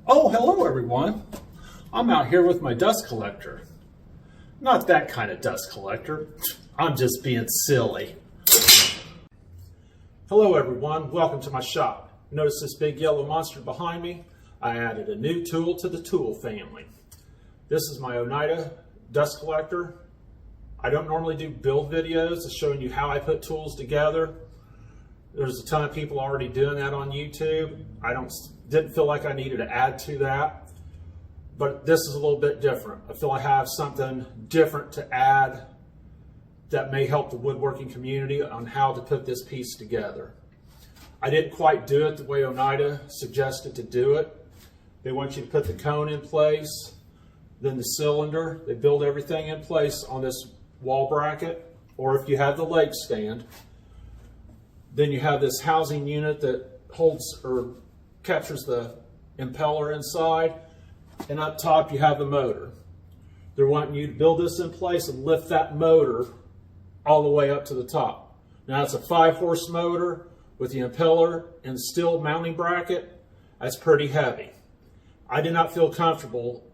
Oh, hello everyone. I'm out here with my dust collector. Not that kind of dust collector. I'm just being silly. Hello everyone, welcome to my shop. Notice this big yellow monster behind me? I added a new tool to the tool family. This is my Oneida dust collector. I don't normally do build videos showing you how I put tools together. There's a ton of people already doing that on YouTube. Didn't feel like I needed to add to that, but this is a little bit different. I feel I have something different to add that may help the woodworking community on how to put this piece together. I didn't quite do it the way Oneida suggested to do it. They want you to put the cone in place, then the cylinder. They build everything in place on this wall bracket, or if you have the leg stand, then you have this housing unit that holds or captures the impeller inside, and up top you have the motor. They're wanting you to build this in place and lift that motor all the way up to the top. Now it's a 5-horse motor with the impeller and steel mounting bracket. That's pretty heavy. I did not feel comfortable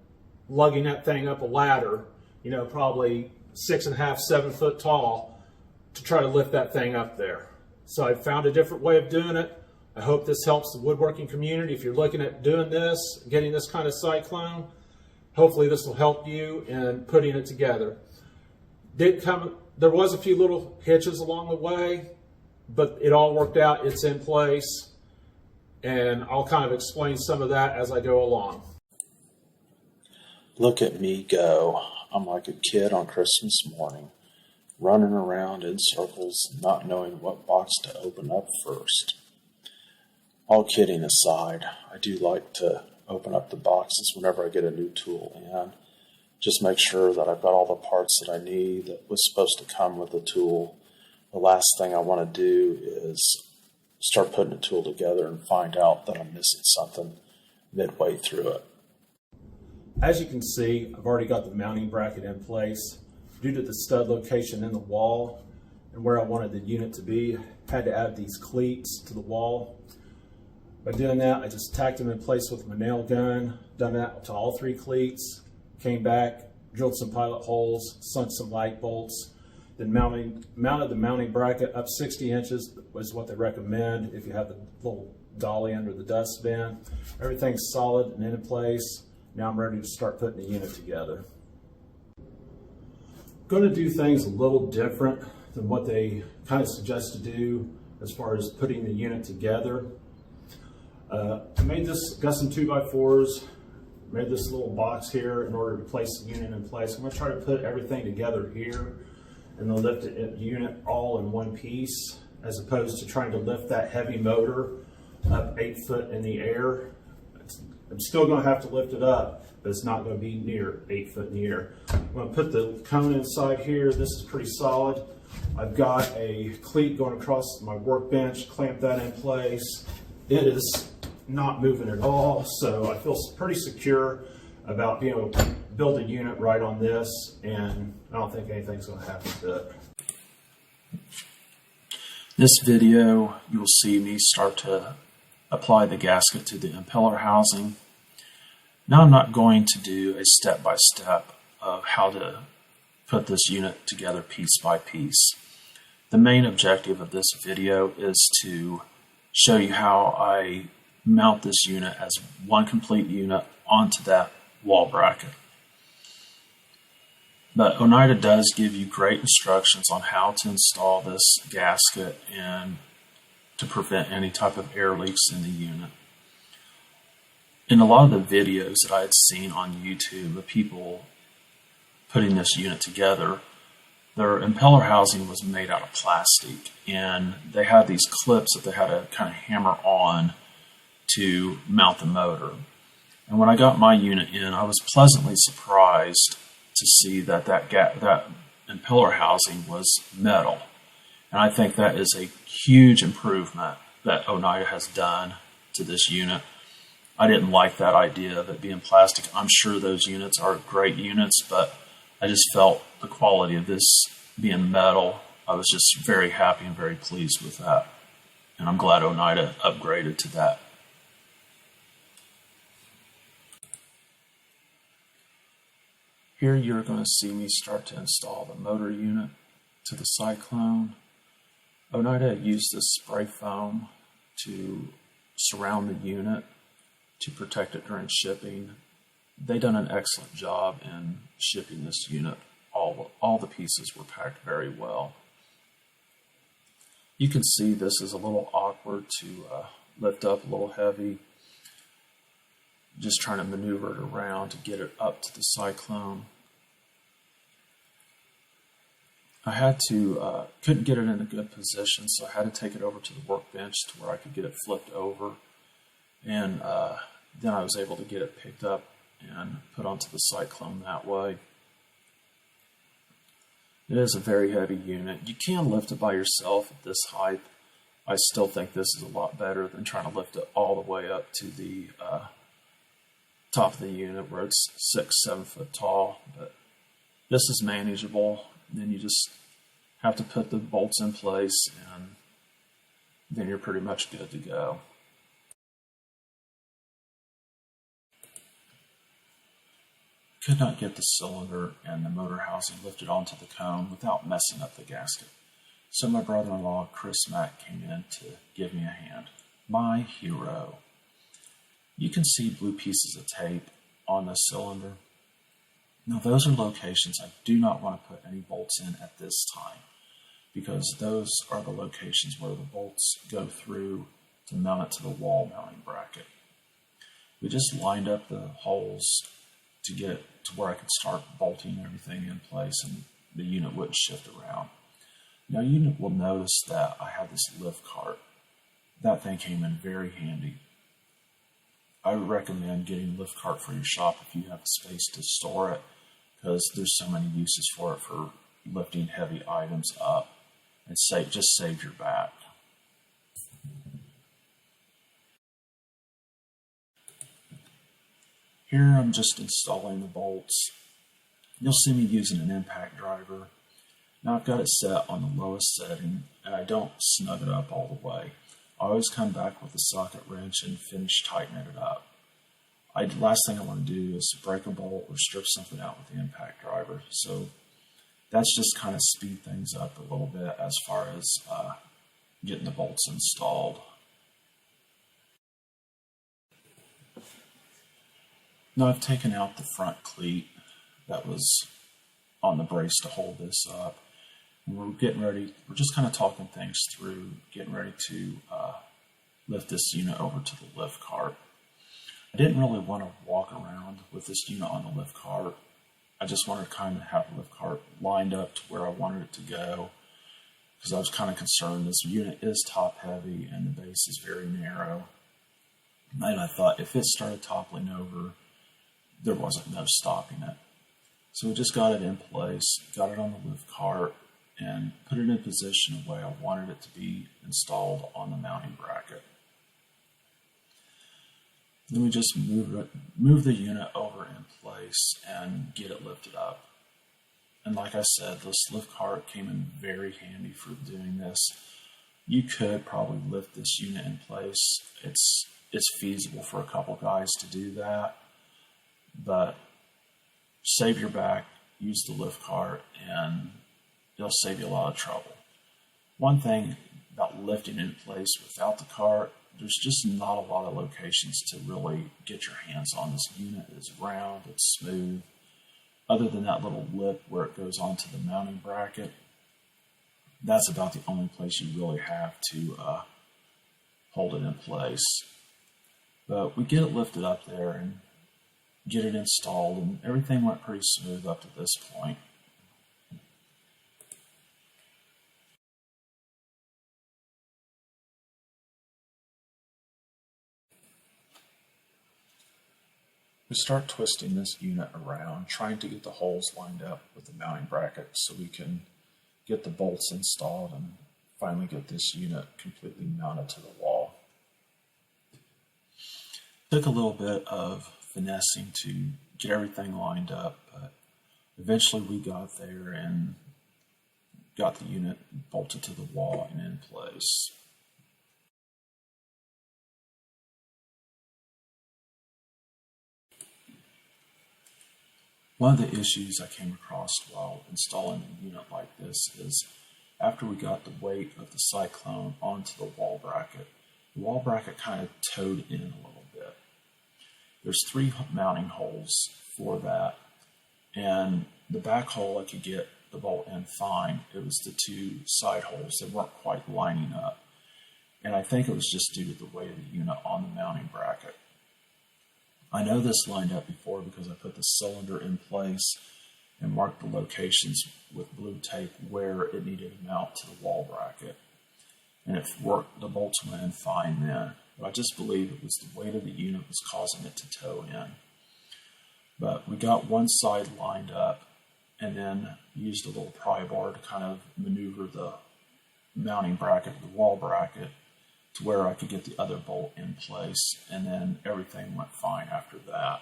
lugging that thing up a ladder, probably 6.5, 7 foot tall, to try to lift that thing up there. So I found a different way of doing it. I hope this helps the woodworking community. If you're looking at doing this, getting this kind of cyclone, hopefully this will help you in putting it together. There was a few little hitches along the way, but it all worked out. It's in place, and I'll kind of explain some of that as I go along. Look at me go. I'm like a kid on Christmas morning, running around in circles, not knowing what box to open up first. All kidding aside, I do like to open up the boxes whenever I get a new tool in. Just make sure that I've got all the parts that I need that was supposed to come with the tool. The last thing I want to do is start putting a tool together and find out that I'm missing something midway through it. As you can see, I've already got the mounting bracket in place. Due to the stud location in the wall and where I wanted the unit to be, I had to add these cleats to the wall. By doing that, I just tacked them in place with my nail gun, done that to all 3 cleats, came back, drilled some pilot holes, sunk some light bolts, then mounted the mounting bracket up 60 inches was what they recommend if you have the little dolly under the dust bin. Everything's solid and in place. Now I'm ready to start putting the unit together. Going to do things a little different than what they kind of suggest to do as far as putting the unit together. I got some 2x4s, made this little box here in order to place the unit in place. I'm going to try to put everything together here and then lift the unit all in one piece, as opposed to trying to lift that heavy motor up 8 foot in the air. I'm still going to have to lift it up, but it's not going to be near 8 foot in the air. I'm going to put the cone inside here. This is pretty solid. I've got a cleat going across my workbench, clamp that in place. It is not moving at all, so I feel pretty secure about being able to build a unit right on this, and I don't think anything's going to happen to it. This video, you'll see me start to apply the gasket to the impeller housing. Now I'm not going to do a step-by-step of how to put this unit together piece by piece. The main objective of this video is to show you how I mount this unit as one complete unit onto that wall bracket. But Oneida does give you great instructions on how to install this gasket and to prevent any type of air leaks in the unit. In a lot of the videos that I had seen on YouTube of people putting this unit together, their impeller housing was made out of plastic, and they had these clips that they had to kind of hammer on to mount the motor. And when I got my unit in, I was pleasantly surprised to see that that impeller housing was metal. And I think that is a huge improvement that Oneida has done to this unit. I didn't like that idea of it being plastic. I'm sure those units are great units, but I just felt the quality of this being metal. I was just very happy and very pleased with that. And I'm glad Oneida upgraded to that. Here you're going to see me start to install the motor unit to the Cyclone. Oneida used this spray foam to surround the unit to protect it during shipping. They done an excellent job in shipping this unit. All the pieces were packed very well. You can see this is a little awkward to lift up, a little heavy. Just trying to maneuver it around to get it up to the Cyclone. I had to, couldn't get it in a good position, so I had to take it over to the workbench to where I could get it flipped over. And then I was able to get it picked up and put onto the Cyclone that way. It is a very heavy unit. You can lift it by yourself at this height. I still think this is a lot better than trying to lift it all the way up to the top of the unit where it's 6-7 foot tall. But this is manageable. Then you just have to put the bolts in place and then you're pretty much good to go. Could not get the cylinder and the motor housing lifted onto the cone without messing up the gasket. So my brother-in-law, Chris Mack, came in to give me a hand. My hero. You can see blue pieces of tape on the cylinder. Now those are locations I do not want to put any bolts in at this time because those are the locations where the bolts go through to mount it to the wall mounting bracket. We just lined up the holes to get to where I could start bolting everything in place and the unit wouldn't shift around. Now you will notice that I have this lift cart. That thing came in very handy. I would recommend getting a lift cart for your shop if you have the space to store it because there's so many uses for it for lifting heavy items up and just save your back. Here I'm just installing the bolts. You'll see me using an impact driver. Now I've got it set on the lowest setting and I don't snug it up all the way. I always come back with a socket wrench and finish tightening it up. Last thing I want to do is break a bolt or strip something out with the impact driver. So that's just kind of speed things up a little bit as far as getting the bolts installed. Now I've taken out the front cleat that was on the brace to hold this up. And we're getting ready, we're just kind of talking things through, getting ready to lift this unit over to the lift cart. I didn't really want to walk around with this unit on the lift cart. I just wanted to kind of have the lift cart lined up to where I wanted it to go because I was kind of concerned this unit is top heavy and the base is very narrow. And I thought if it started toppling over, there wasn't no stopping it. So we just got it in place, got it on the lift cart, and put it in position the way I wanted it to be installed on the mounting bracket. Then we just move the unit over in place and get it lifted up. And like I said, this lift cart came in very handy for doing this. You could probably lift this unit in place. It's feasible for a couple guys to do that, but save your back, use the lift cart, and it'll save you a lot of trouble. One thing about lifting in place without the cart, there's just not a lot of locations to really get your hands on. This unit is round, it's smooth. Other than that little lip where it goes onto the mounting bracket, that's about the only place you really have to hold it in place. But we get it lifted up there and get it installed, and everything went pretty smooth up to this point. We start twisting this unit around, trying to get the holes lined up with the mounting bracket so we can get the bolts installed and finally get this unit completely mounted to the wall. Took a little bit of finessing to get everything lined up, but eventually we got there and got the unit bolted to the wall and in place. One of the issues I came across while installing a unit like this is after we got the weight of the cyclone onto the wall bracket kind of towed in a little bit. There's 3 mounting holes for that, and the back hole I could get the bolt in fine. It was the 2 side holes that weren't quite lining up, and I think it was just due to the weight of the unit on the mounting bracket. I know this lined up before because I put the cylinder in place and marked the locations with blue tape where it needed to mount to the wall bracket. And it worked, the bolts went in fine then. But I just believe it was the weight of the unit was causing it to tow in. But we got one side lined up and then used a little pry bar to kind of maneuver the mounting bracket to the wall bracket to where I could get the other bolt in place, and then everything went fine after that.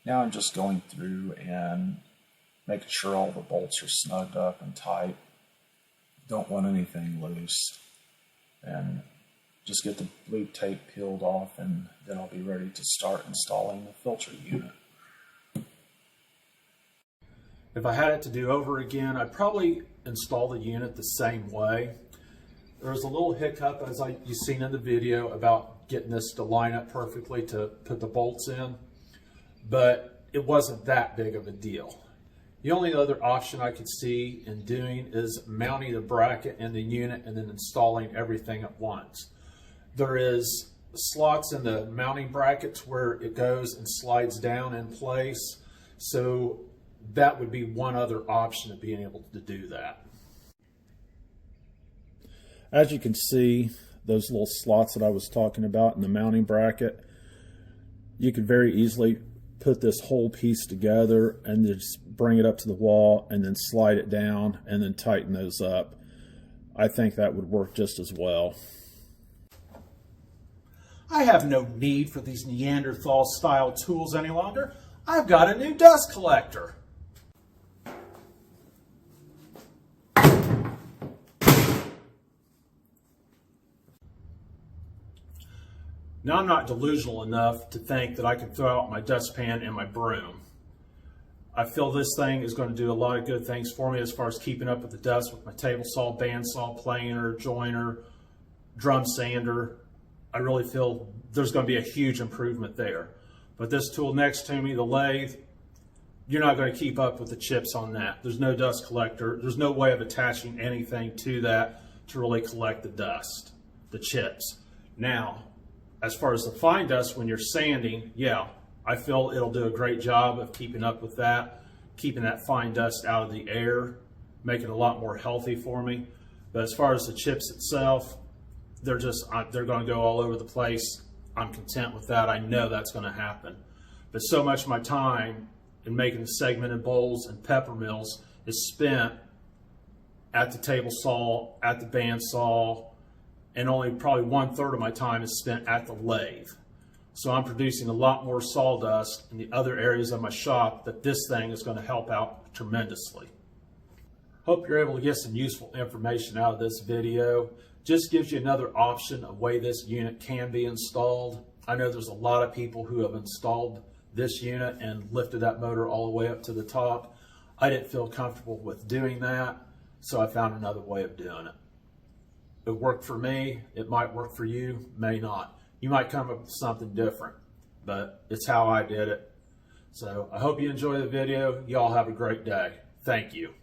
Now I'm just going through and making sure all the bolts are snugged up and tight. Don't want anything loose. And just get the blue tape peeled off, and then I'll be ready to start installing the filter unit. If I had it to do over again, I'd probably install the unit the same way. There was a little hiccup, as you've seen in the video, about getting this to line up perfectly to put the bolts in, but it wasn't that big of a deal. The only other option I could see in doing is mounting the bracket in the unit and then installing everything at once. There is slots in the mounting brackets where it goes and slides down in place, so that would be one other option of being able to do that. As you can see, those little slots that I was talking about in the mounting bracket, you could very easily put this whole piece together and just bring it up to the wall and then slide it down and then tighten those up. I think that would work just as well. I have no need for these Neanderthal style tools any longer. I've got a new dust collector. Now, I'm not delusional enough to think that I can throw out my dustpan and my broom. I feel this thing is going to do a lot of good things for me as far as keeping up with the dust with my table saw, bandsaw, planer, joiner, drum sander. I really feel there's going to be a huge improvement there. But this tool next to me, the lathe, you're not going to keep up with the chips on that. There's no dust collector. There's no way of attaching anything to that to really collect the dust, the chips. Now, as far as the fine dust when you're sanding, yeah, I feel it'll do a great job of keeping up with that, keeping that fine dust out of the air, making it a lot more healthy for me. But as far as the chips itself, they're going to go all over the place. I'm content with that. I know that's going to happen. But so much of my time in making the segmented bowls and pepper mills is spent at the table saw, at the bandsaw, and only probably 1/3 of my time is spent at the lathe. So I'm producing a lot more sawdust in the other areas of my shop that this thing is going to help out tremendously. Hope you're able to get some useful information out of this video. Just gives you another option of way this unit can be installed. I know there's a lot of people who have installed this unit and lifted that motor all the way up to the top. I didn't feel comfortable with doing that, so I found another way of doing it. It worked for me. It might work for you, may not. You might come up with something different, but it's how I did it. So I hope you enjoy the video. Y'all have a great day. Thank you.